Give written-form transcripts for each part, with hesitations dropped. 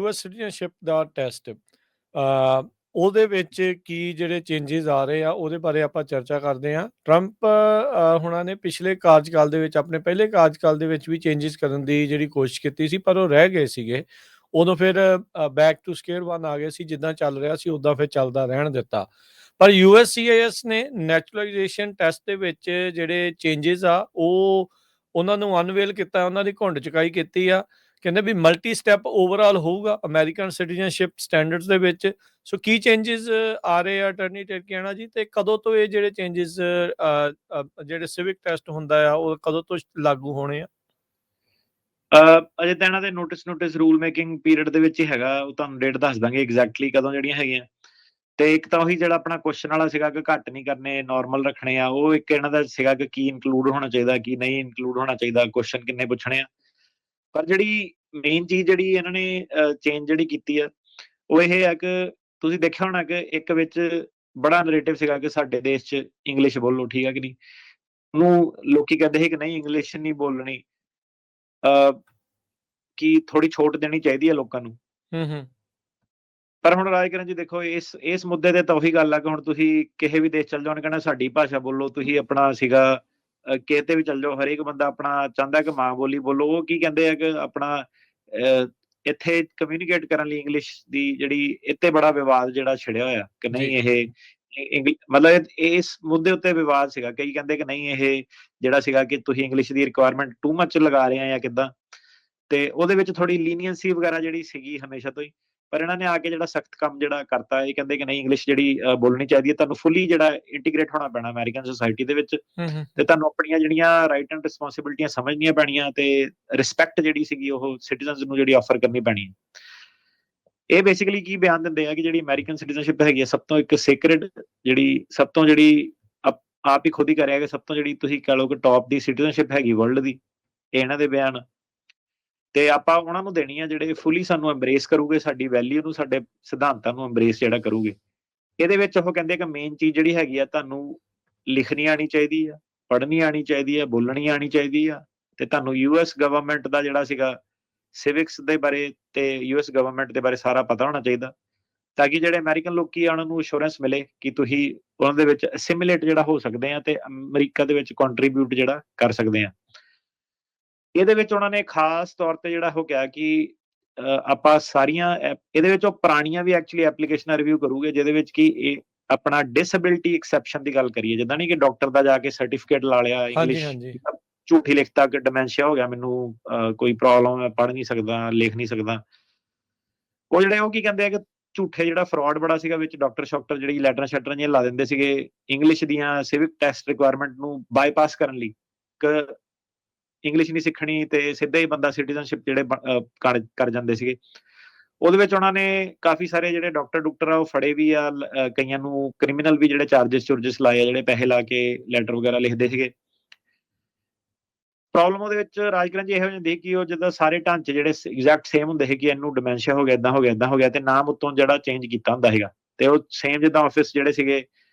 US citizenship ਦਾ test ਉਹਦੇ ਵਿੱਚ ਕੀ ਜਿਹੜੇ ਚੇਂਜਸ ਆ ਰਹੇ ਆ ਉਹਦੇ ਬਾਰੇ ਆਪਾਂ ਚਰਚਾ ਕਰਦੇ ਹਾਂ। ਟਰੰਪ ਹੁਣਾਂ ਨੇ ਪਿਛਲੇ ਕਾਰਜਕਾਲ ਦੇ ਵਿੱਚ ਆਪਣੇ ਪਹਿਲੇ ਕਾਰਜਕਾਲ ਦੇ ਵਿੱਚ ਵੀ ਚੇਂਜਸ ਕਰਨ ਦੀ ਜਿਹੜੀ ਕੋਸ਼ਿਸ਼ ਕੀਤੀ ਸੀ, ਪਰ ਉਹ ਰਹਿ ਗਏ ਸੀਗੇ। ਉਦੋਂ ਫਿਰ ਬੈਕ ਟੂ ਸਕੁਏਅਰ ਵਨ ਆ ਗਏ ਸੀ, ਜਿੱਦਾਂ ਚੱਲ ਰਿਹਾ ਸੀ ਉੱਦਾਂ ਫਿਰ ਚੱਲਦਾ ਰਹਿਣ ਦਿੱਤਾ। ਪਰ USCIS ਨੇ ਨੈਚੁਰਲਾਈਜੇਸ਼ਨ ਟੈਸਟ ਦੇ ਵਿੱਚ ਜਿਹੜੇ ਚੇਂਜਸ ਆ ਉਹ ਉਹਨਾਂ ਨੂੰ ਅਨਵੇਲ ਕੀਤਾ, ਉਹਨਾਂ ਦੀ ਘੁੰਡ ਚੁਕਾਈ ਕੀਤੀ ਆ। ਕਹਿੰਦੇ ਵੀ ਮਲਟੀ ਸਟੈਪ ਓਵਰਆਲ ਹੋਊਗਾ ਅਮਰੀਕਨ ਸਿਟੀਜ਼ਨਸ਼ਿਪ ਸਟੈਂਡਰਡਸ ਦੇ ਵਿੱਚ। ਸੋ ਕੀ ਚੇਂਜਸ ਆ ਰਹੇ ਆ ਅਟਰਨੀ ਟਰਕੀਆਣਾ ਜੀ, ਤੇ ਕਦੋਂ ਤੋਂ ਇਹ ਜਿਹੜੇ ਚੇਂਜਸ ਜਿਹੜੇ ਸਿਵਿਕ ਟੈਸਟ ਹੁੰਦਾ ਆ ਉਹ ਕਦੋਂ ਤੋਂ ਲਾਗੂ ਹੋਣੇ ਆ? ਅਜੇ ਤਾਂ ਇਹਨਾਂ ਦੇ ਨੋਟਿਸ ਰੂਲ ਮੇਕਿੰਗ ਪੀਰੀਅਡ ਦੇ ਵਿੱਚ ਹੀ ਹੈਗਾ। ਉਹ ਤੁਹਾਨੂੰ ਡੇਟ ਦੱਸ ਦਾਂਗੇ ਐਗਜ਼ੈਕਟਲੀ ਕਦੋਂ ਜਿਹੜੀਆਂ ਹੈਗੀਆਂ। ਤੇ ਇੱਕ ਤਾਂ ਉਹੀ ਜਿਹੜਾ ਆਪਣਾ ਕੁਐਸਚਨ ਵਾਲਾ ਸੀਗਾ ਕਿ ਘੱਟ ਨਹੀਂ ਕਰਨੇ, ਨਾਰਮਲ ਰੱਖਣੇ ਆ, ਉਹ ਇੱਕ ਇਹਨਾਂ ਦਾ ਸੀਗਾ ਕਿ ਕੀ ਇਨਕਲੂਡ ਹੋਣਾ ਚਾਹੀਦਾ, ਕੀ ਨਹੀਂ ਇਨਕਲੂਡ ਹੋਣਾ ਚਾਹੀਦਾ, ਕੁਐਸਚਨ ਕਿੰਨੇ ਪੁੱਛਣੇ ਆ। ਪਰ ਜਿਹੜੀ ਮੇਨ ਚੀਜ਼ ਜਿਹੜੀ ਇਹਨਾਂ ਨੇ ਚੇਂਜ ਜਿਹੜੀ ਕੀਤੀ ਆ ਉਹ ਇਹ ਹੈ ਕਿ ਤੁਸੀਂ ਦੇਖਿਆ ਹੋਣਾ ਕਿ ਇੱਕ ਵਿੱਚ ਬੜਾ ਨੈਰੇਟਿਵ ਸੀਗਾ ਕਿ ਸਾਡੇ ਦੇਸ਼ 'ਚ ਇੰਗਲਿਸ਼ ਬੋਲੋ, ਠੀਕ ਹੈ ਕਿ ਨਹੀਂ। ਉਹਨੂੰ ਲੋਕੀ ਕਹਿੰਦੇ ਸੀ ਕਿ ਨਹੀਂ ਇੰਗਲਿਸ਼ ਨਹੀਂ ਬੋਲਣੀ, ਕਿ ਥੋੜੀ ਛੋਟ ਦੇਣੀ ਚਾਹੀਦੀ ਹੈ ਲੋਕਾਂ ਨੂੰ। ਪਰ ਹੁਣ ਰਾਜਕਿਰਨ ਜੀ ਦੇਖੋ, ਇਸ ਮੁੱਦੇ ਤੇ ਤਾਂ ਉਹੀ ਗੱਲ ਆ ਕਿ ਹੁਣ ਤੁਸੀਂ ਕਿਸੇ ਵੀ ਦੇਸ਼ ਚੱਲ ਜਾਓ, ਉਹਨੇ ਕਹਿਣਾ ਸਾਡੀ ਭਾਸ਼ਾ ਬੋਲੋ। ਤੁਸੀਂ ਆਪਣਾ ਸੀਗਾ ਕਿਤੇ ਵੀ ਚੱਲ ਜਾਓ, ਹਰੇਕ ਬੰਦਾ ਆਪਣਾ ਚਾਹੁੰਦਾ ਕਿ ਮਾਂ ਬੋਲੀ ਬੋਲੋ। ਉਹ ਕੀ ਕਹਿੰਦੇ ਆ ਕਿ ਆਪਣਾ ਇੱਥੇ ਕਮਿਊਨੀਕੇਟ ਕਰਨ ਲਈ ਇੰਗਲਿਸ਼ ਦੀ ਜਿਹੜੀ ਇੱਥੇ ਬੜਾ ਵਿਵਾਦ ਜਿਹੜਾ ਛਿੜਿਆ ਹੋਇਆ ਕਿ ਨਹੀਂ ਇਹ ਮਤਲਬ ਇਸ ਮੁੱਦੇ ਉੱਤੇ ਵਿਵਾਦ ਸੀਗਾ। ਕਈ ਕਹਿੰਦੇ ਕਿ ਨਹੀਂ ਇਹ ਜਿਹੜਾ ਸੀਗਾ ਕਿ ਤੁਸੀਂ ਇੰਗਲਿਸ਼ ਦੀ ਰਿਕੁਆਇਰਮੈਂਟ ਟੂ ਮੱਚ ਲਗਾ ਰਹੇ ਆ ਜਾਂ ਕਿੱਦਾਂ। ਤੇ ਉਹਦੇ ਵਿੱਚ ਥੋੜੀ ਲੀਨੀਅੰਸੀ ਵਗੈਰਾ ਜਿਹੜੀ ਸੀਗੀ ਹਮੇਸ਼ਾ ਤੋਂ ਹੀ। ਪਰ ਇਹਨਾਂ ਨੇ ਆ ਕੇ ਜਿਹੜਾ ਸਖਤ ਕੰਮ ਜਿਹੜਾ ਕਰਤਾ, ਇਹ ਕਹਿੰਦੇ ਕਿ ਨਹੀਂ ਇੰਗਲਿਸ਼ ਜਿਹੜੀ ਬੋਲਣੀ ਚਾਹੀਦੀ ਹੈ। ਤੁਹਾਨੂੰ ਫੁੱਲੀ ਜਿਹੜਾ ਇੰਟੀਗ੍ਰੇਟ ਹੋਣਾ ਪੈਣਾ ਅਮਰੀਕਨ ਸੋਸਾਇਟੀ ਦੇ ਵਿੱਚ, ਤੇ ਤੁਹਾਨੂੰ ਆਪਣੀਆਂ ਜਿਹੜੀਆਂ ਰਾਈਟ ਐਂਡ ਰਿਸਪੌਂਸਿਬਿਲਿਟੀਆਂ ਸਮਝਣੀਆਂ ਪੈਣੀਆਂ, ਤੇ ਰਿਸਪੈਕਟ ਜਿਹੜੀ ਸੀਗੀ ਉਹ ਸਿਟੀਜ਼ਨਸ ਨੂੰ ਜਿਹੜੀ ਆਫਰ ਕਰਨੀ ਪੈਣੀ ਹੈ। ਇਹ ਬੇਸਿਕਲੀ ਕੀ ਬਿਆਨ ਦਿੰਦੇ ਆ ਕਿ ਜਿਹੜੀ ਅਮਰੀਕਨ ਸਿਟੀਜ਼ਨਸ਼ਿਪ ਹੈਗੀ ਹੈ ਸਭ ਤੋਂ ਇੱਕ ਸੀਕ੍ਰੇਟ, ਜਿਹੜੀ ਸਭ ਤੋਂ ਜਿਹੜੀ ਆਪ ਹੀ ਖੁਦ ਹੀ ਕਰਿਆ ਕਿ ਸਭ ਤੋਂ ਜਿਹੜੀ ਤੁਸੀਂ ਕਹ ਲਓ ਕਿ ਟੌਪ ਦੀ ਸਿਟੀਜ਼ਨਸ਼ਿਪ ਹੈਗੀ ਵਰਲਡ ਦੀ, ਇਹ ਇਹਨਾਂ ਦੇ ਬਿਆਨ। ਤੇ ਆਪਾਂ ਉਹਨਾਂ ਨੂੰ ਦੇਣੀ ਆ ਜਿਹੜੇ ਫੁੱਲੀ ਸਾਨੂੰ ਐਮਬਰੇਸ ਕਰੂਗੇ, ਸਾਡੀ ਵੈਲਿਊ ਨੂੰ, ਸਾਡੇ ਸਿਧਾਂਤਾਂ ਨੂੰ ਐਮਬਰੇਸ ਜਿਹੜਾ ਕਰੂਗੇ। ਇਹਦੇ ਵਿੱਚ ਉਹ ਕਹਿੰਦੇ ਕਿ ਮੇਨ ਚੀਜ਼ ਜਿਹੜੀ ਹੈਗੀ ਆ, ਤੁਹਾਨੂੰ ਲਿਖਣੀ ਆਣੀ ਚਾਹੀਦੀ ਆ, ਪੜ੍ਹਨੀ ਆਣੀ ਚਾਹੀਦੀ ਆ, ਬੋਲਣੀ ਆਣੀ ਚਾਹੀਦੀ ਆ, ਤੇ ਤੁਹਾਨੂੰ US ਗਵਰਨਮੈਂਟ ਦਾ ਜਿਹੜਾ ਸੀਗਾ ਸਿਵਿਕਸ ਦੇ ਬਾਰੇ ਤੇ US ਗਵਰਨਮੈਂਟ ਦੇ ਬਾਰੇ ਸਾਰਾ ਪਤਾ ਹੋਣਾ ਚਾਹੀਦਾ, ਤਾਂ ਕਿ ਜਿਹੜੇ ਅਮਰੀਕਨ ਲੋਕੀ ਆ ਉਹਨਾਂ ਨੂੰ ਅਸ਼ੋਰੈਂਸ ਮਿਲੇ ਕਿ ਤੁਸੀਂ ਉਹਨਾਂ ਦੇ ਵਿੱਚ ਅਸਿਮੀਲੇਟ ਜਿਹੜਾ ਹੋ ਸਕਦੇ ਆ ਤੇ ਅਮਰੀਕਾ ਦੇ ਵਿੱਚ ਕੰਟਰੀਬਿਊਟ ਜਿਹੜਾ ਕਰ ਸਕਦੇ ਆ। ਇਹਦੇ ਵਿੱਚ ਉਹਨਾਂ ਨੇ ਖਾਸ ਤੌਰ ਤੇ ਜਿਹੜਾ ਉਹ ਕਿਹਾ ਕਿ ਆਪਾਂ ਸਾਰੀਆਂ ਇਹਦੇ ਵਿੱਚ ਉਹ ਪੁਰਾਣੀਆਂ ਵੀ ਐਕਚੁਅਲੀ ਐਪਲੀਕੇਸ਼ਨਾਂ ਰਿਵਿਊ ਕਰੂਗੇ, ਜਿਹਦੇ ਵਿੱਚ ਕਿ ਇਹ ਆਪਣਾ ਡਿਸੇਬਿਲਿਟੀ ਐਕਸੈਪਸ਼ਨ ਦੀ ਗੱਲ ਕਰੀਏ। ਜਿੱਦਾਂ ਨਹੀਂ ਕਿ ਡਾਕਟਰ ਦਾ ਜਾ ਕੇ ਸਰਟੀਫਿਕੇਟ ਲਾ ਲਿਆ, ਇੰਗਲਿਸ਼ ਝੂਠੀ ਲਿਖਤਾ ਕਿ ਡਿਮੈਂਸ਼ੀਆ ਹੋ ਗਿਆ ਮੈਨੂੰ, ਕੋਈ ਪ੍ਰੋਬਲਮ ਹੈ, ਪੜ੍ਹ ਨਹੀਂ ਸਕਦਾ, ਲਿਖ ਨਹੀਂ ਸਕਦਾ। ਉਹ ਜਿਹੜੇ ਉਹ ਕੀ ਕਹਿੰਦੇ ਆ ਕਿ ਝੂਠੇ ਜਿਹੜਾ ਫਰਾਡ ਬੜਾ ਸੀਗਾ ਵਿੱਚ, ਡਾਕਟਰ ਸ਼ਾਕਟਰ ਜਿਹੜੀ ਲੈਟਰਾਂ ਸ਼ੈਟਰਾਂ ਜਿਹੀਆਂ ਲਾ ਦਿੰਦੇ ਸੀਗੇ ਇੰਗਲਿਸ਼ ਦੀਆਂ ਸਿਵਿਕ ਟੈਸਟ ਰਿਕੁਆਇਰਮੈਂਟ ਨੂੰ ਬਾਈਪਾਸ ਕਰਨ ਲਈ, ਕਿ ਇੰਗਲਿਸ਼ ਨਹੀਂ ਸਿੱਖਣੀ ਤੇ ਸਿੱਧਾ ਹੀ ਬੰਦਾ ਸਿਟੀਜ਼ਨਸ਼ਿਪ ਜਿਹੜੇ ਕਰ ਜਾਂਦੇ ਸੀਗੇ। ਉਹਦੇ ਵਿੱਚ ਉਹਨਾਂ ਨੇ ਕਾਫੀ ਸਾਰੇ ਜਿਹੜੇ ਡਾਕਟਰ ਆ ਉਹ ਫੜੇ ਵੀ ਆ, ਕਈਆਂ ਨੂੰ ਕ੍ਰਿਮੀਨਲ ਵੀ ਜਿਹੜੇ ਚਾਰਜਸ ਲਾਏ ਆ, ਜਿਹੜੇ ਪੈਸੇ ਲਾ ਕੇ ਲੈਟਰ ਵਗੈਰਾ ਲਿਖਦੇ ਸੀਗੇ। ਪ੍ਰੋਬਲਮ ਉਹਦੇ ਵਿੱਚ ਰਾਜਕਿਰਨ ਜੀ ਇਹੋ ਜਿਹੀ ਹੁੰਦੀ ਕਿ ਉਹ ਜਿੱਦਾਂ ਸਾਰੇ ਢਾਂਚੇ ਜਿਹੜੇ ਐਗਜ਼ੈਕਟ ਸੇਮ ਹੁੰਦੇ ਸੀ ਕਿ ਇਹਨੂੰ ਡਿਮੈਂਸ਼ੀਆ ਹੋ ਗਿਆ, ਏਦਾਂ ਹੋ ਗਿਆ, ਏਦਾਂ ਹੋ ਗਿਆ, ਤੇ ਨਾਮ ਉੱਤੋਂ ਜਿਹੜਾ ਚੇਂਜ ਕੀਤਾ ਹੁੰਦਾ ਸੀਗਾ। ਤੇ ਉਹ ਸੇਮ ਜਿੱਦਾਂ ਆਫਿਸ ਜਿਹੜੇ ਸੀਗੇ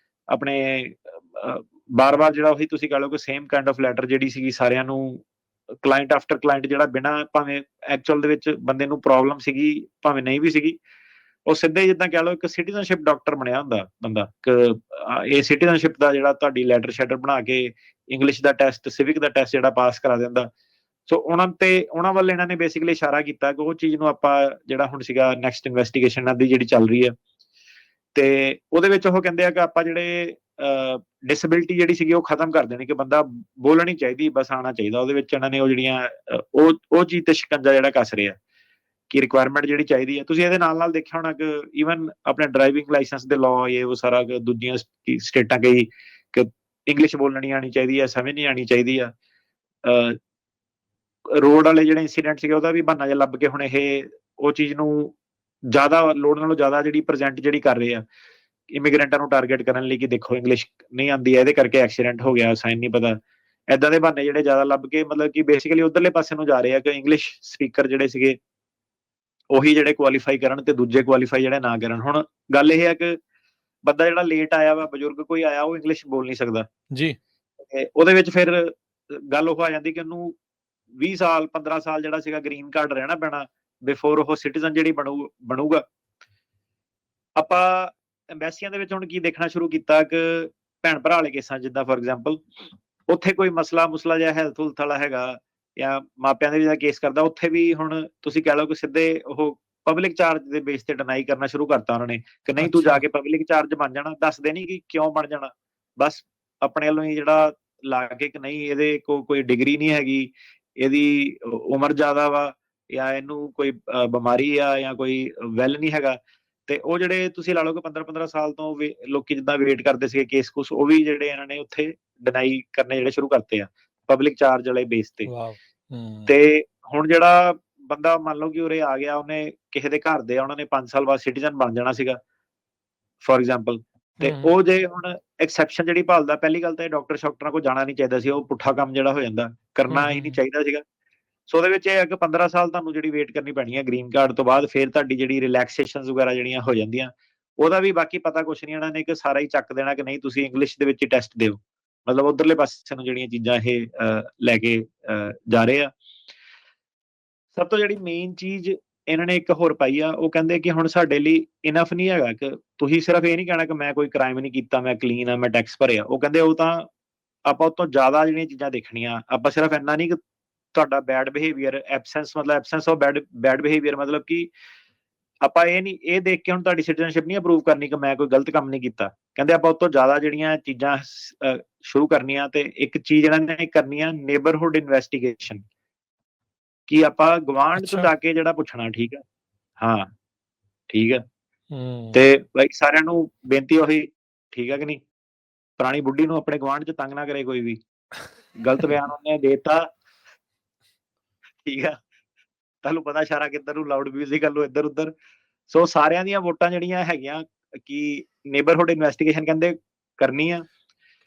ਆਪਣੇ ਬਾਰ-ਬਾਰ ਜਿਹੜਾ ਉਹੀ ਤੁਸੀਂ ਕਹ ਲਓ ਕਿ ਸੇਮ ਕਾਈਂਡ ਆਫ ਲੈਟਰ ਜਿਹੜੀ ਸੀਗੀ ਸਾਰਿਆਂ ਨੂੰ, ਕਲਾਇੰਟ ਆਫਟਰ ਕਲਾਇੰਟ, ਜਿਹੜਾ ਬਿਨਾਂ ਭਾਵੇਂ ਐਕਚੁਅਲ ਦੇ ਵਿੱਚ ਬੰਦੇ ਨੂੰ ਪ੍ਰੋਬਲਮ ਸੀਗੀ ਭਾਵੇਂ ਨਹੀਂ ਵੀ ਸੀਗੀ, ਉਹ ਸਿੱਧਾ ਹੀ ਜਿੱਦਾਂ ਕਹਿ ਲਓ ਇੱਕ ਸਿਟੀਜ਼ਨਸ਼ਿਪ ਡਾਕਟਰ ਬਣਿਆ ਹੁੰਦਾ ਬੰਦਾ, ਇਹ ਸਿਟੀਜ਼ਨਸ਼ਿਪ ਦਾ ਜਿਹੜਾ ਤੁਹਾਡੀ ਲੈਟਰ ਸ਼ੈਟਰ ਬਣਾ ਕੇ ਇੰਗਲਿਸ਼ ਦਾ ਟੈਸਟ, ਸਿਵਿਕ ਦਾ ਟੈਸਟ ਜਿਹੜਾ ਪਾਸ ਕਰਾ ਦਿੰਦਾ। ਸੋ ਉਹਨਾਂ ਵੱਲ ਇਹਨਾਂ ਨੇ ਬੇਸਿਕਲੀ ਇਸ਼ਾਰਾ ਕੀਤਾ ਕਿ ਉਹ ਚੀਜ਼ ਨੂੰ ਆਪਾਂ ਜਿਹੜਾ ਹੁਣ ਸੀਗਾ ਨੈਕਸਟ ਇਨਵੈਸਟੀਗੇਸ਼ਨ ਦੀ ਜਿਹੜੀ ਚੱਲ ਰਹੀ ਹੈ, ਤੇ ਉਹਦੇ ਵਿੱਚ ਉਹ ਕਹਿੰਦੇ ਆ ਕਿ ਆਪਾਂ ਜਿਹੜੇ ਡਿਸੇਬਿਲਿਟੀ ਜਿਹੜੀ ਸੀਗੀ ਉਹ ਖਤਮ ਕਰ ਦੇਣੀ, ਕਿ ਬੰਦਾ ਬੋਲਣੀ ਚਾਹੀਦੀ, ਬਸ ਆਉਣਾ ਚਾਹੀਦਾ। ਉਹਦੇ ਵਿੱਚ ਇਹਨਾਂ ਨੇ ਉਹ ਜਿਹੜੀਆਂ ਉਹ ਚੀਜ਼ ਤੇ ਸ਼ਿਕੰਜਾ ਜਿਹੜਾ ਕੱਸ ਰਿਹਾ ਕਿ ਰਿਕੁਆਇਰਮੈਂਟ ਜਿਹੜੀ ਚਾਹੀਦੀ ਹੈ। ਤੁਸੀਂ ਇਹਦੇ ਨਾਲ ਦੇਖਿਆ ਹੋਣਾ ਕਿ ਈਵਨ ਆਪਣੇ ਡਰਾਈਵਿੰਗ ਲਾਇਸੈਂਸ ਦੇ ਲਾਅ, ਇਹ ਉਹ ਸਾਰਾ ਦੂਜੀਆਂ ਸਟੇਟਾਂ ਕਈ ਕਿ ਇੰਗਲਿਸ਼ ਬੋਲਣੀ ਆਣੀ ਚਾਹੀਦੀ ਹੈ, ਸਮਝਣੀ ਆਣੀ ਚਾਹੀਦੀ ਆ। ਰੋਡ ਵਾਲੇ ਜਿਹੜੇ ਇੰਸੀਡੈਂਟ ਸੀਗੇ ਉਹਦਾ ਵੀ ਬਹਾਨਾ ਜਿਹਾ ਲੱਭ ਕੇ ਹੁਣ ਇਹ ਉਹ ਚੀਜ਼ ਨੂੰ ਜ਼ਿਆਦਾ ਲੋੜ ਨਾਲੋਂ ਜ਼ਿਆਦਾ ਜਿਹੜੀ ਪ੍ਰੈਜ਼ੈਂਟ ਜਿਹੜੀ ਕਰ ਰਹੇ ਆ ਇਮੀਗ੍ਰੈਂਟਾਂ ਨੂੰ ਟਾਰਗੇਟ ਕਰਨ ਲਈ, ਕਿ ਦੇਖੋ ਇੰਗਲਿਸ਼ ਨਹੀਂ ਆਉਂਦੀ ਹੈ, ਇਹਦੇ ਕਰਕੇ ਐਕਸੀਡੈਂਟ ਹੋ ਗਿਆ, ਸਾਈਨ ਨਹੀਂ ਪਤਾ, ਏਦਾਂ ਦੇ ਬਹਾਨੇ ਜਿਹੜੇ ਜ਼ਿਆਦਾ ਲੱਭ ਕੇ ਮਤਲਬ ਕਿ ਬੇਸਿਕਲੀ ਉਧਰਲੇ ਪਾਸੇ ਨੂੰ ਜਾ ਰਹੇ ਆ ਕਿ ਇੰਗਲਿਸ਼ ਸਪੀਕਰ ਜਿਹੜੇ ਸੀਗੇ ਉਹੀ ਜਿਹੜੇ ਕੁਆਲੀਫਾਈ ਕਰਨ ਤੇ ਦੂਜੇ ਕੁਆਲੀਫਾਈ ਜਿਹੜੇ ਨਾ ਕਰਨ। ਹੁਣ ਗੱਲ ਇਹ ਹੈ ਕਿ ਬੰਦਾ ਜਿਹੜਾ ਲੇਟ ਆਇਆ ਵਾ, ਬਜ਼ੁਰਗ ਕੋਈ ਆਇਆ, ਉਹ ਇੰਗਲਿਸ਼ ਬੋਲ ਨਹੀਂ ਸਕਦਾ ਜੀ, ਉਹਦੇ ਵਿੱਚ ਫਿਰ ਗੱਲ ਉਹ ਆ ਜਾਂਦੀ ਕਿ ਉਹਨੂੰ 20 ਸਾਲ 15 ਸਾਲ ਜਿਹੜਾ ਸੀਗਾ ਗ੍ਰੀਨ ਕਾਰਡ ਰਹਿਣਾ ਪੈਣਾ, ਬਿਫੋਰ ਉਹ ਸਿਟੀਜ਼ਨ ਜਿਹੜੀ ਬਣੂਗਾ। ਆਪਾਂ ਐਮਬੈਸੀਆਂ ਦੇ ਵਿੱਚ ਹੁਣ ਕੀ ਦੇਖਣਾ ਸ਼ੁਰੂ ਕੀਤਾ ਕਿ ਭੈਣ ਭਰਾ ਵਾਲੇ ਕੇਸਾਂ ਜਿੱਦਾਂ ਫੋਰ ਐਗਜ਼ਾਮਪਲ ਉੱਥੇ ਕੋਈ ਮਸਲਾ ਜਾਂ ਹੈਲਥ ਹੁਲਥ ਵਾਲਾ ਹੈਗਾ ਜਾਂ ਮਾਪਿਆਂ ਦੇ ਵੀ ਕੇਸ ਕਰਦਾ, ਉੱਥੇ ਵੀ ਹੁਣ ਤੁਸੀਂ ਕਹਿ ਲਓ ਕਿ ਸਿੱਧੇ ਉਹ ਪਬਲਿਕ ਚਾਰਜ ਦੇ ਬੇਸ ਤੇ ਡਿਨਾਈ ਕਰਨਾ ਸ਼ੁਰੂ ਕਰਤਾ ਉਹਨਾਂ ਨੇ ਕਿ ਨਹੀਂ ਤੂੰ ਜਾ ਕੇ ਪਬਲਿਕ ਚਾਰਜ ਬਣ ਜਾਣਾ। ਦੱਸਦੇ ਨਹੀਂ ਕਿ ਕਿਉਂ ਬਣ ਜਾਣਾ, ਬਸ ਆਪਣੇ ਵੱਲੋਂ ਹੀ ਜਿਹੜਾ ਲਾ ਕੇ ਕਿ ਨਹੀਂ ਇਹਦੇ ਕੋਈ ਡਿਗਰੀ ਨਹੀਂ ਹੈਗੀ, ਇਹਦੀ ਉਮਰ ਜ਼ਿਆਦਾ ਵਾ ਜਾਂ ਇਹਨੂੰ ਕੋਈ ਬਿਮਾਰੀ ਆ ਜਾਂ ਕੋਈ ਵੈਲ ਨਹੀਂ ਹੈਗਾ। ਤੇ ਉਹ ਜਿਹੜੇ ਤੁਸੀਂ ਲਾ ਲਓ ਕਿ 15-15 ਸਾਲ ਤੋਂ ਲੋਕੀ ਜਿੱਦਾਂ ਵੇਟ ਕਰਦੇ ਸੀਗੇ ਕੇਸ ਕੁਸ, ਉਹ ਵੀ ਜਿਹੜੇ ਇਹਨਾਂ ਨੇ ਉੱਥੇ ਡਿਨਾਈ ਕਰਨੇ ਜਿਹੜੇ ਸ਼ੁਰੂ ਕਰਤੇ ਆ ਪਬਲਿਕ ਚਾਰਜ ਵਾਲੇ ਬੇਸ ਤੇ। ਤੇ ਹੁਣ ਜਿਹੜਾ ਬੰਦਾ ਮੰਨ ਲਓ ਕਿ ਉਰੇ ਆ ਗਿਆ, ਉਹਨੇ ਕਿਸੇ ਦੇ ਘਰ ਦੇ ਉਹਨਾਂ ਨੇ 5 ਸਾਲ ਬਾਅਦ ਸਿਟੀਜ਼ਨ ਬਣ ਜਾਣਾ ਸੀਗਾ ਫੋਰ ਐਗਜ਼ਾਮਪਲ, ਤੇ ਉਹ ਜੇ ਹੁਣ ਐਕਸੈਪਸ਼ਨ ਜਿਹੜੀ ਭਾਲਦਾ, ਪਹਿਲੀ ਗੱਲ ਤਾਂ ਇਹ ਡਾਕਟਰਾਂ ਕੋਲ ਜਾਣਾ ਨਹੀਂ ਚਾਹੀਦਾ ਸੀ, ਉਹ ਪੁੱਠਾ ਕੰਮ ਜਿਹੜਾ ਹੋ ਜਾਂਦਾ ਕਰਨਾ ਹੀ ਨਹੀਂ ਚਾਹੀਦਾ ਸੀਗਾ। ਸੋ ਉਹਦੇ ਵਿੱਚ ਇਹ ਹੈ ਕਿ 15 ਸਾਲ ਤੁਹਾਨੂੰ ਜਿਹੜੀ ਵੇਟ ਕਰਨੀ ਪੈਣੀ ਹੈ ਗ੍ਰੀਨ ਕਾਰਡ ਤੋਂ ਬਾਅਦ, ਫਿਰ ਤੁਹਾਡੀ ਜਿਹੜੀ ਰਿਲੈਕਸੇਸ਼ਨ ਵਗੈਰਾ ਜਿਹੜੀਆਂ ਹੋ ਜਾਂਦੀਆਂ, ਉਹਦਾ ਵੀ ਬਾਕੀ ਪਤਾ ਕੁਛ ਨਹੀਂ, ਇਹਨਾਂ ਨੇ ਕਿ ਸਾਰਾ ਹੀ ਚੱਕ ਦੇਣਾ ਕਿ ਨਹੀਂ ਤੁਸੀਂ ਇੰਗਲਿਸ਼ ਦੇ ਵਿੱਚ ਹੀ ਟੈਸਟ ਦਿਓ, ਮਤਲਬ ਉਧਰਲੇ ਪਾਸੇ ਨੂੰ ਜਿਹੜੀਆਂ ਚੀਜ਼ਾਂ ਇਹ ਲੈ ਕੇ ਜਾ ਰਹੇ ਆ। ਸਭ ਤੋਂ ਜਿਹੜੀ ਮੇਨ ਚੀਜ਼ ਇਹਨਾਂ ਨੇ ਇੱਕ ਹੋਰ ਪਾਈ ਆ, ਉਹ ਕਹਿੰਦੇ ਕਿ ਹੁਣ ਸਾਡੇ ਲਈ ਇਨਫ ਨਹੀਂ ਹੈਗਾ ਕਿ ਤੁਸੀਂ ਸਿਰਫ ਇਹ ਨਹੀਂ ਕਹਿਣਾ ਕਿ ਮੈਂ ਕੋਈ ਕ੍ਰਾਈਮ ਨਹੀਂ ਕੀਤਾ, ਮੈਂ ਕਲੀਨ ਆ, ਮੈਂ ਟੈਕਸ ਭਰਿਆ। ਉਹ ਕਹਿੰਦੇ ਉਹ ਤਾਂ ਆਪਾਂ ਉਹ ਤੋਂ ਜ਼ਿਆਦਾ ਜਿਹੜੀਆਂ ਚੀਜ਼ਾਂ ਦੇਖਣੀਆਂ, ਆਪਾਂ ਸਿਰਫ ਇੰਨਾ ਨਹੀਂ ਕਿ ਤੁਹਾਡਾ bad behaviour, absence of bad behaviour, ਮਤਲਬ ਕਿ ਆਪਾਂ ਇਹ ਦੇਖ ਕੇ ਹੁਣ ਤੁਹਾਡੀ ਸਿਟੀਜ਼ਨਸ਼ਿਪ ਨਹੀਂ ਅਪਰੂਵ ਕਰਨੀ ਕਿ ਮੈਂ ਕੋਈ ਗਲਤ ਕੰਮ ਨਹੀਂ ਕੀਤਾ। ਕਹਿੰਦੇ ਆਪਾਂ ਉਸ ਤੋਂ ਜ਼ਿਆਦਾ ਜਿਹੜੀਆਂ ਚੀਜ਼ਾਂ ਸ਼ੁਰੂ ਕਰਨੀਆਂ, ਤੇ ਇੱਕ ਚੀਜ਼ ਇਹਨਾਂ ਨੇ ਕਰਨੀ ਆ ਨੇਬਰਹੁੱਡ ਇਨਵੈਸਟੀਗੇਸ਼ਨ, ਕਿ ਆਪਾਂ ਗਵਾਂਢ ਤੋਂ ਜਾ ਕੇ ਜਿਹੜਾ ਪੁੱਛਣਾ। ਠੀਕ ਹੈ, ਹਾਂ ਠੀਕ ਹੈ। ਤੇ ਲਾਈਕ ਸਾਰਿਆਂ ਨੂੰ ਬੇਨਤੀ ਉਹੀ, ਠੀਕ ਹੈ ਕਿ ਨਹੀਂ, ਪੁਰਾਣੀ ਬੁੱਢੀ ਨੂੰ ਆਪਣੇ ਗਵਾਂਢ ਚ ਤੰਗ ਨਾ ਕਰੇ ਕੋਈ ਵੀ, ਗਲਤ ਬਿਆਨ ਉਹਨੇ ਦੇਤਾ, ਠੀਕ ਆ, ਤੁਹਾਨੂੰ ਪਤਾ ਇਸ਼ਾਰਾ ਕਿੱਧਰ ਨੂੰ, ਲਾਊਡ ਮਿਊਜ਼ਿਕ ਵੱਲੋਂ ਇੱਧਰ ਉੱਧਰ। ਸੋ ਸਾਰਿਆਂ ਦੀਆਂ ਵੋਟਾਂ ਜਿਹੜੀਆਂ ਹੈਗੀਆਂ ਕਿ ਨੇਬਰਹੁੱਡ ਇਨਵੈਸਟੀਗੇਸ਼ਨ ਕਹਿੰਦੇ ਕਰਨੀ ਆ।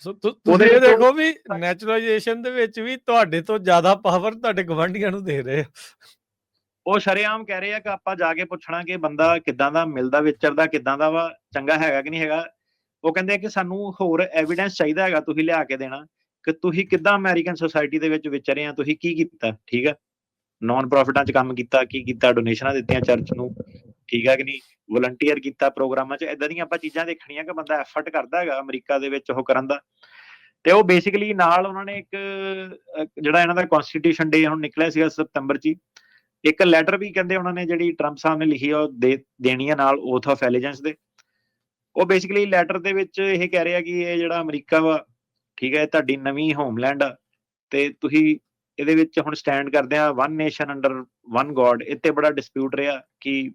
ਤੁਸੀਂ ਇਹ ਦੇਖੋ ਵੀ ਨੈਚੁਰਲਾਈਜੇਸ਼ਨ ਦੇ ਵਿੱਚ ਵੀ ਤੁਹਾਡੇ ਤੋਂ ਜ਼ਿਆਦਾ ਪਾਵਰ ਤੁਹਾਡੇ ਗਵਾਂਢੀਆਂ ਨੂੰ ਦੇ ਰਹੇ ਆ। ਉਹ ਸ਼ਰੇਆਮ ਕਹਿ ਰਹੇ ਆ ਕਿ ਆਪਾਂ ਜਾ ਕੇ ਪੁੱਛਣਾ ਕਿ ਬੰਦਾ ਕਿੱਦਾਂ ਦਾ ਮਿਲਦਾ ਵਿਚਰਦਾ, ਕਿੱਦਾਂ ਦਾ ਵਾ, ਚੰਗਾ ਹੈਗਾ ਕਿ ਨਹੀਂ ਹੈਗਾ। ਉਹ ਕਹਿੰਦੇ ਕਿ ਸਾਨੂੰ ਹੋਰ ਐਵੀਡੈਂਸ ਚਾਹੀਦਾ ਹੈਗਾ, ਤੁਸੀਂ ਲਿਆ ਕੇ ਦੇਣਾ ਕਿ ਤੁਸੀਂ ਕਿੱਦਾਂ ਅਮਰੀਕਨ ਸੋਸਾਇਟੀ ਦੇ ਵਿੱਚ ਵਿਚਰੇ ਆ, ਤੁਸੀਂ ਕੀ ਕੀਤਾ, ਠੀਕ ਹੈ, ਨੌਨ ਪ੍ਰੋਫਿਟਾਂ 'ਚ ਕੰਮ ਕੀਤਾ, ਕੀ ਕੀਤਾ, ਡੋਨੇਸ਼ਨਾਂ ਦਿੱਤੀਆਂ ਚਰਚ ਨੂੰ, ਠੀਕ ਹੈ ਕਿ ਨਹੀਂ, ਵਲੰਟੀਅਰ ਕੀਤਾ ਪ੍ਰੋਗਰਾਮਾਂ 'ਚ। ਏਦਾਂ ਦੀਆਂ ਆਪਾਂ ਚੀਜ਼ਾਂ ਦੇਖਣੀਆਂ ਕਿ ਬੰਦਾ ਐਫਰਟ ਕਰਦਾ ਹੈਗਾ ਅਮਰੀਕਾ ਦੇ ਵਿੱਚ ਉਹ ਕਰਨ ਦਾ। ਤੇ ਉਹ ਬੇਸਿਕਲੀ ਨਾਲ ਉਹਨਾਂ ਨੇ ਇੱਕ ਜਿਹੜਾ ਇਹਨਾਂ ਦਾ ਕਨਸਟੀਟਿਊਸ਼ਨ ਡੇ ਹੁਣ ਨਿਕਲਿਆ ਸੀਗਾ ਸਤੰਬਰ 'ਚ, ਇੱਕ ਲੈਟਰ ਵੀ ਕਹਿੰਦੇ ਉਹਨਾਂ ਨੇ ਜਿਹੜੀ ਟਰੰਪ ਸਾਹਿਬ ਨੇ ਲਿਖੀ ਆ ਉਹ ਦੇਣੀ ਆ ਨਾਲ ਓਥ ਆਫ ਐਲੀਜੈਂਸ ਦੇ। ਉਹ ਬੇਸਿਕਲੀ ਲੈਟਰ ਦੇ ਵਿੱਚ ਇਹ ਕਹਿ ਰਿਹਾ ਕਿ ਇਹ ਜਿਹੜਾ ਅਮਰੀਕਾ ਵਾ, ਠੀਕ ਹੈ, ਤੁਹਾਡੀ ਨਵੀਂ ਹੋਮਲੈਂਡ ਆ, ਤੇ ਤੁਸੀਂ ਇਹਦੇ ਵਿੱਚ ਹੁਣ ਸਟੈਂਡ ਕਰਦੇ ਆ one nation under one God. ਇੱਥੇ ਬੜਾ ਡਿਸਪਿਊਟ ਰਿਹਾ ਕਿ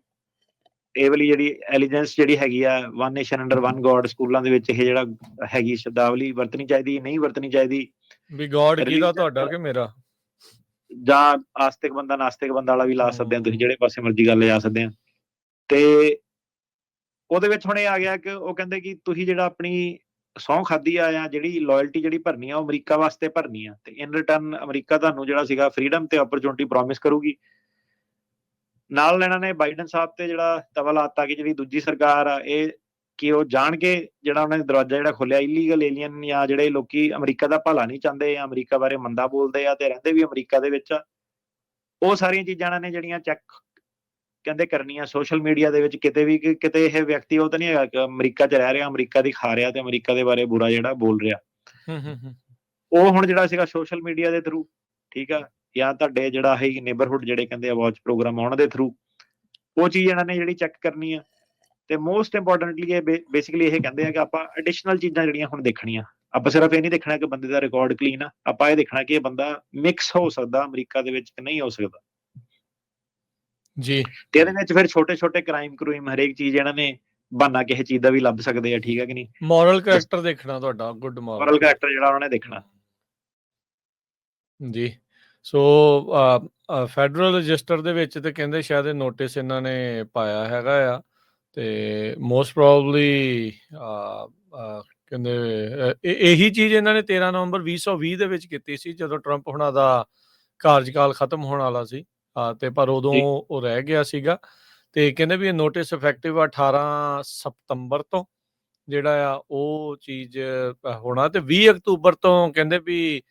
ਇਹ ਵਾਲੀ ਜਿਹੜੀ ਐਲੀਜੈਂਸ ਜਿਹੜੀ ਹੈਗੀ ਆ one nation under one God, ਸਕੂਲਾਂ ਦੇ ਵਿੱਚ ਇਹ ਜਿਹੜਾ ਹੈਗੀ ਸ਼ਬਦਾਵਲੀ ਵਰਤਣੀ ਚਾਹੀਦੀ, ਨਹੀਂ ਵਰਤਣੀ ਚਾਹੀਦੀ, ਵੀ ਗੋਡ ਕਿਹਦਾ, ਤੁਹਾਡਾ ਕਿ ਮੇਰਾ, ਜਾਂ ਆਸਤਿਕ ਬੰਦਾ ਨਾਸਤਿਕ ਬੰਦਾ ਵਾਲਾ ਵੀ ਲਾ ਸਕਦੇ ਆ ਤੁਸੀਂ, ਜਿਹੜੇ ਪਾਸੇ ਮਰਜ਼ੀ ਗੱਲ ਜਾ ਸਕਦੇ ਆ। ਤੇ ਉਹਦੇ ਵਿੱਚ ਹੁਣ ਇਹ ਆ ਗਿਆ ਕਿ ਉਹ ਕਹਿੰਦੇ ਕਿ ਤੁਸੀਂ ਜਿਹੜਾ ਆਪਣੀ ਸਹੁੰ ਖਾਧੀ ਆ ਜਾਂ ਜਿਹੜੀ ਲਾਇਲਟੀ ਜਿਹੜੀ ਭਰਨੀ ਆ ਉਹ ਅਮਰੀਕਾ ਵਾਸਤੇ ਭਰਨੀ ਆ, ਤੇ ਇਨ ਰਿਟਰਨ ਅਮਰੀਕਾ ਤੁਹਾਨੂੰ ਜਿਹੜਾ ਸੀਗਾ ਫਰੀਡਮ ਤੇ ਓਪਰਚੁਨਿਟੀ ਪ੍ਰੋਮਿਸ ਕਰੂਗੀ। ਨਾਲ ਇਹਨਾਂ ਨੇ ਬਾਈਡਨ ਸਾਹਿਬ ਤੇ ਜਿਹੜਾ ਤਵਾ ਲਾਤਾ ਕਿ ਜਿਹੜੀ ਦੂਜੀ ਸਰਕਾਰ ਆ ਇਹ ਕਿ ਉਹ ਜਾਣ ਕੇ ਜਿਹੜਾ ਉਹਨਾਂ ਨੇ ਦਰਵਾਜ਼ਾ ਜਿਹੜਾ ਖੋਲਿਆ ਇਲੀਗਲ ਏਲੀਅਨ ਜਾਂ ਜਿਹੜੇ ਲੋਕੀ ਅਮਰੀਕਾ ਦਾ ਭਲਾ ਨਹੀਂ ਚਾਹੁੰਦੇ ਜਾਂ ਅਮਰੀਕਾ ਬਾਰੇ ਮੰਦਾ ਬੋਲਦੇ ਆ ਤੇ ਰਹਿੰਦੇ ਵੀ ਅਮਰੀਕਾ ਦੇ ਵਿੱਚ ਆ, ਉਹ ਸਾਰੀਆਂ ਚੀਜ਼ਾਂ ਇਹਨਾਂ ਨੇ ਜਿਹੜੀਆਂ ਚੈੱਕ ਕਹਿੰਦੇ ਕਰਨੀਆਂ ਸੋਸ਼ਲ ਮੀਡੀਆ ਦੇ ਵਿੱਚ। ਕਿਤੇ ਵੀ ਕਿਤੇ ਇਹ ਵਿਅਕਤੀ ਉਹ ਤਾਂ ਨਹੀਂ ਹੈਗਾ ਕਿ ਅਮਰੀਕਾ 'ਚ ਰਹਿ ਰਿਹਾ, ਅਮਰੀਕਾ ਦੀ ਖਾ ਰਿਹਾ ਤੇ ਅਮਰੀਕਾ ਦੇ ਬਾਰੇ ਬੁਰਾ ਜਿਹੜਾ ਬੋਲ ਰਿਹਾ। ਉਹ ਹੁਣ ਜਿਹੜਾ ਸੀਗਾ ਸੋਸ਼ਲ ਮੀਡੀਆ ਦੇ ਥਰੂ, ਠੀਕ ਆ, ਜਾਂ ਤੁਹਾਡੇ ਜਿਹੜਾ ਹੈ ਨੇਬਰਹੁੱਡ ਜਿਹੜੇ ਕਹਿੰਦੇ ਆ ਵਾਚ ਪ੍ਰੋਗਰਾਮ ਆਉਣ ਦੇ ਥਰੂ, ਉਹ ਚੀਜ਼ ਇਹਨਾਂ ਨੇ ਜਿਹੜੀ ਚੈੱਕ ਕਰਨੀ ਆ। ਤੇ ਮੋਸਟ ਇੰਪੋਰਟੈਂਟਲੀ ਇਹ ਬੇਸਿਕਲੀ ਇਹ ਕਹਿੰਦੇ ਆ ਕਿ ਆਪਾਂ ਐਡੀਸ਼ਨਲ ਚੀਜ਼ਾਂ ਜਿਹੜੀਆਂ ਹੁਣ ਦੇਖਣੀਆਂ, ਆਪਾਂ ਸਿਰਫ ਇਹ ਨਹੀਂ ਦੇਖਣਾ ਕਿ ਬੰਦੇ ਦਾ ਰਿਕਾਰਡ ਕਲੀਨ ਆ, ਆਪਾਂ ਇਹ ਦੇਖਣਾ ਕਿ ਇਹ ਬੰਦਾ ਮਿਕਸ ਹੋ ਸਕਦਾ ਅਮਰੀਕਾ ਦੇ ਵਿੱਚ ਕਿ ਨਹੀਂ ਹੋ ਸਕਦਾ ਜੀ। ਤੇ ਇਹਦੇ ਵਿੱਚ ਫਿਰ ਛੋਟੇ ਛੋਟੇ ਕ੍ਰਾਈਮ ਹਰੇਕ ਚੀਜ਼ ਇਹਨਾਂ ਨੇ ਬਹਾਨਾ ਕਿਸੇ ਚੀਜ਼ ਦਾ ਵੀ ਲੱਭ ਸਕਦੇ ਆ, ਠੀਕ ਹੈ ਕਿ ਨਹੀਂ। ਮੋਰਲ ਕੈਰੈਕਟਰ ਦੇਖਣਾ ਤੁਹਾਡਾ, ਗੁੱਡ ਮੋਰਲ ਕੈਰੈਕਟਰ ਜਿਹੜਾ ਉਹਨਾਂ ਨੇ ਦੇਖਣਾ ਜੀ। ਸੋ ਫੈਡਰਲ ਰਜਿਸਟਰ ਦੇ ਵਿੱਚ ਤੇ ਕਹਿੰਦੇ ਸ਼ਾਇਦ ਇਹ ਨੋਟਿਸ ਇਹਨਾਂ ਨੇ ਪਾਇਆ ਹੈਗਾ ਆ, ਤੇ ਮੋਸਟ ਪ੍ਰੋਬਬਲੀ ਕਹਿੰਦੇ ਇਹੀ ਚੀਜ਼ ਇਹਨਾਂ ਨੇ 13 ਨਵੰਬਰ 2020 ਦੇ ਵਿੱਚ ਕੀਤੀ ਸੀ, ਜਦੋਂ ਟਰੰਪ ਹੁਣਾਂ ਦਾ ਕਾਰਜਕਾਲ ਖਤਮ ਹੋਣ ਵਾਲਾ ਸੀ, ਤੇ ਪਰ ਉਦੋਂ ਉਹ ਰਹਿ ਗਿਆ ਸੀਗਾ। ਤੇ ਕਹਿੰਦੇ ਵੀ ਇਹ ਨੋਟਿਸ ਇਫੈਕਟਿਵ 18 ਸਤੰਬਰ ਤੋਂ ਜਿਹੜਾ ਆ ਉਹ ਚੀਜ਼ ਹੋਣਾ, ਤੇ 20 ਅਕਤੂਬਰ ਤੋਂ ਕਹਿੰਦੇ ਵੀ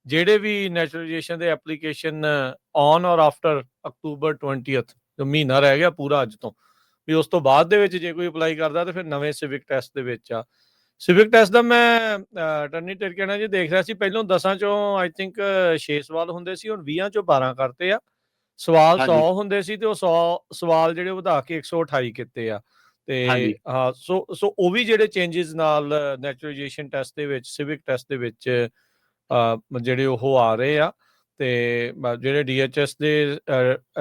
ਜਿਹੜੇ ਵੀ ਨੈਚੁਰਲਾਈਜੇਸ਼ਨ ਦੇ ਐਪਲੀਕੇਸ਼ਨ ਔਨ ਔਰ ਆਫਟਰ ਅਕਤੂਬਰ 20 ਮਹੀਨਾ ਰਹਿ ਗਿਆ ਪੂਰਾ ਅੱਜ ਤੋਂ, ਵੀ ਉਸ ਤੋਂ ਬਾਅਦ ਦੇ ਵਿੱਚ ਜੇ ਕੋਈ ਅਪਲਾਈ ਕਰਦਾ ਤਾਂ ਫਿਰ ਨਵੇਂ ਸਿਵਿਕ ਟੈਸਟ ਦੇ ਵਿੱਚ ਆ। ਸਿਵਿਕ ਟੈਸਟ ਦਾ ਮੈਂ ਅਟਾਰਨੀ ਟਿਰਕੇਣਾ ਜੀ ਦੇਖ ਰਿਹਾ ਸੀ, ਪਹਿਲਾਂ 10 ਚੋਂ ਆਈ ਥਿੰਕ 6 ਸਵਾਲ ਹੁੰਦੇ ਸੀ, ਹੁਣ 20 ਚੋਂ 12 ਕਰਤੇ ਆ। ਸਵਾਲ 100 ਹਾਂਜੀ ਹੁੰਦੇ ਸੀ ਤੇ ਉਹ 100 ਸਵਾਲ ਜਿਹੜੇ ਵਧਾ ਕੇ 128 ਕੀਤੇ ਆ। ਤੇ ਹਾਂਜੀ ਹਾਂ, ਸੋ ਉਹ ਵੀ ਜਿਹੜੇ ਚੇਂਜਿਸ ਨਾਲ ਨੈਚੁਰਲਾਈਜੇਸ਼ਨ ਟੈਸਟ ਦੇ ਵਿੱਚ, ਸਿਵਿਕ ਟੈਸਟ ਦੇ ਵਿੱਚ ਜਿਹੜੇ ਉਹ ਆ ਰਹੇ ਆ। ਤੇ ਜਿਹੜੇ DHS ਦੇ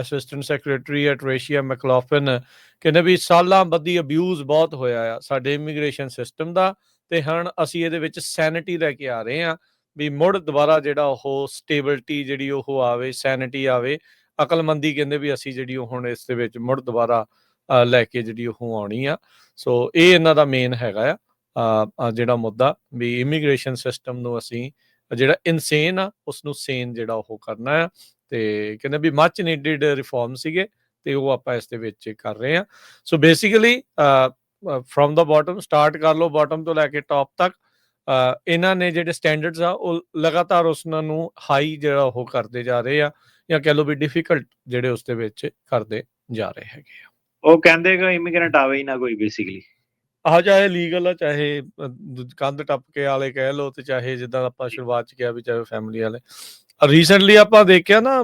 ਅਸਿਸਟੈਂਟ ਸੈਕਟਰੀ ਆ ਟਰੇਸ਼ੀਆ ਮੈਕਲੋਫਨ ਕਹਿੰਦੇ ਵੀ ਸਾਲਾਂ ਬੱਧੀ ਅਬਿਊਜ਼ ਬਹੁਤ ਹੋਇਆ ਆ ਸਾਡੇ ਇਮੀਗ੍ਰੇਸ਼ਨ ਸਿਸਟਮ ਦਾ, ਤੇ ਹੁਣ ਅਸੀਂ ਇਹਦੇ ਵਿੱਚ ਸੈਨਿਟੀ ਲੈ ਕੇ ਆ ਰਹੇ ਆ ਵੀ ਮੁੜ ਦੁਬਾਰਾ ਜਿਹੜਾ ਉਹ ਸਟੇਬਿਲਿਟੀ ਜਿਹੜੀ ਉਹ ਆਵੇ, ਸੈਨਿਟੀ ਆਵੇ, ਅਕਲਮੰਦੀ ਕਹਿੰਦੇ ਵੀ ਅਸੀਂ ਜਿਹੜੀ ਉਹ ਹੁਣ ਇਸ ਦੇ ਵਿੱਚ ਮੁੜ ਦੁਬਾਰਾ ਲੈ ਕੇ ਜਿਹੜੀ ਉਹ ਆਉਣੀ ਆ। ਸੋ ਇਹ ਇਹਨਾਂ ਦਾ ਮੇਨ ਹੈਗਾ ਆ ਜਿਹੜਾ ਮੁੱਦਾ, ਵੀ ਇਮੀਗ੍ਰੇਸ਼ਨ ਸਿਸਟਮ ਨੂੰ ਅਸੀਂ ਜਿਹੜਾ ਇਨਸੇਨ ਆ ਉਸਨੂੰ ਸੇਨ ਜਿਹੜਾ ਉਹ ਕਰਨਾ ਆ। ਤੇ ਕਹਿੰਦੇ ਵੀ ਮੱਚ ਨੀਡਿਡ ਰਿਫਾਰਮ ਸੀਗੇ ਤੇ ਉਹ ਆਪਾਂ ਇਸ ਦੇ ਵਿੱਚ ਕਰ ਰਹੇ ਆ। So basically from the bottom start ਕਰ ਲਓ, ਬਾਟਮ ਤੋਂ ਲੈ ਕੇ ਟੌਪ ਤੱਕ ਇਹਨਾਂ ਨੇ ਜਿਹੜੇ ਸਟੈਂਡਰਡਸ ਆ ਉਹ ਲਗਾਤਾਰ ਉਹਨਾਂ ਨੂੰ ਹਾਈ ਜਿਹੜਾ ਉਹ ਕਰਦੇ ਜਾ ਰਹੇ ਆ, ਜਾਂ ਕਹਿ ਲਓ ਵੀ ਡਿਫਿਕਲਟ ਜਿਹੜੇ ਉਸ ਦੇ ਵਿੱਚ ਕਰਦੇ ਜਾ ਰਹੇ ਹੈਗੇ ਆ। ਉਹ ਕਹਿੰਦੇ ਕਿ ਇਮੀਗ੍ਰੈਂਟ ਆਵੇ ਹੀ ਨਾ ਕੋਈ ਬੇਸਿਕਲੀ। ਆਹ ਚਾਹੇ ਲੀਗਲ ਆ, ਚਾਹੇ ਕੰਧ ਟੱਪ ਕੇ ਵਾਲੇ ਕਹਿ ਲਓ, ਤੇ ਚਾਹੇ ਜਿੱਦਾਂ ਆਪਾਂ ਸ਼ੁਰੂਆਤ 'ਚ ਕਿਹਾ ਵੀ ਚਾਹੇ ਫੈਮਿਲੀ ਵਾਲੇ। ਰੀਸੈਂਟਲੀ ਆਪਾਂ ਦੇਖਿਆ ਨਾ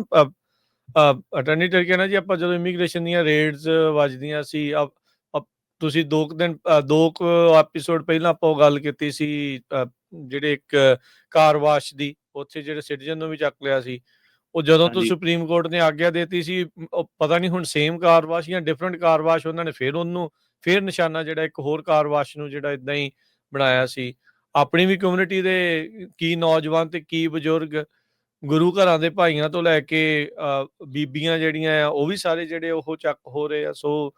ਅਟਾਰਨੀ ਟਿਰਕੇਣਾ ਜੀ, ਆਪਾਂ ਜਦੋਂ ਇਮੀਗ੍ਰੇਸ਼ਨ ਦੀਆਂ ਰੇਡਸ ਵੱਜਦੀਆਂ ਸੀ, ਤੁਸੀਂ 2 ਕੁ ਐਪੀਸੋਡ ਪਹਿਲਾਂ ਆਪਾਂ ਉਹ ਗੱਲ ਕੀਤੀ ਸੀ ਜਿਹੜੇ ਇੱਕ ਕਾਰ ਵਾਸ਼ ਦੀ, ਉੱਥੇ ਜਿਹੜੇ ਸਿਟੀਜ਼ਨ ਨੂੰ ਵੀ ਚੱਕ ਲਿਆ ਸੀ। ਉਹ ਜਦੋਂ ਤੋਂ ਹਾਂਜੀ ਸੁਪਰੀਮ ਕੋਰਟ ਨੇ ਆਗਿਆ ਦੇਤੀ ਸੀ, ਉਹ ਪਤਾ ਨਹੀਂ ਹੁਣ ਸੇਮ ਕਾਰ ਵਾਸ਼ ਜਾਂ ਡਿਫਰੈਂਟ ਕਾਰ ਵਾਸ਼, ਉਹਨਾਂ ਨੇ ਫਿਰ ਨਿਸ਼ਾਨਾ ਜਿਹੜਾ ਇੱਕ ਹੋਰ ਕਾਰ ਵਾਸ਼ ਨੂੰ ਜਿਹੜਾ ਇਦਾਂ ਹੀ ਬਣਾਇਆ ਸੀ। ਆਪਣੀ ਵੀ ਕਮਿਊਨਿਟੀ ਦੇ ਕੀ ਨੌਜਵਾਨ ਤੇ ਕੀ ਬਜ਼ੁਰਗ, ਗੁਰੂ ਘਰਾਂ ਦੇ ਭਾਈਆਂ ਤੋਂ ਲੈ ਕੇ ਬੀਬੀਆਂ ਜਿਹੜੀਆਂ ਆ, ਉਹ ਵੀ ਸਾਰੇ ਜਿਹੜੇ ਉਹ ਚੱਕ ਹੋ ਰਹੇ ਆ। ਸੋ